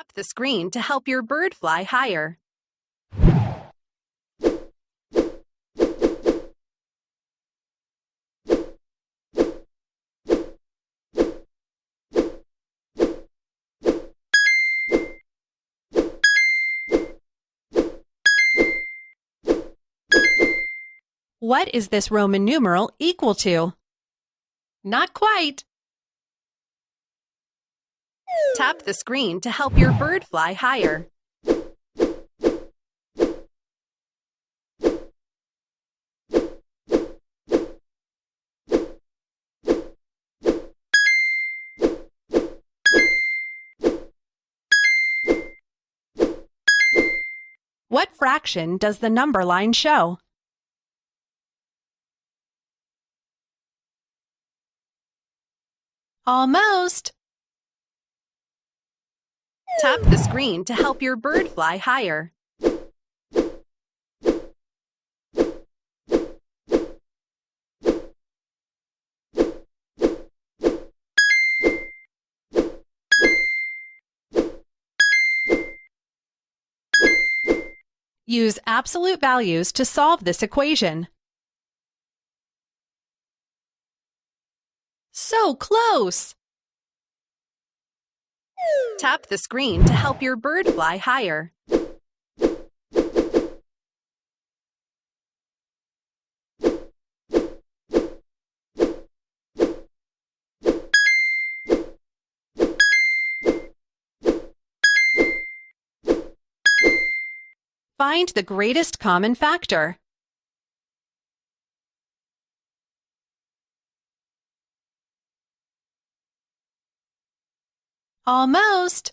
Tap the screen to help your bird fly higher. What is this Roman numeral equal to? Not quite. Tap the screen to help your bird fly higher. What fraction does the number line show? Almost. Tap the screen to help your bird fly higher. Use absolute values to solve this equation. So close! Tap the screen to help your bird fly higher. Find the greatest common factor. Almost.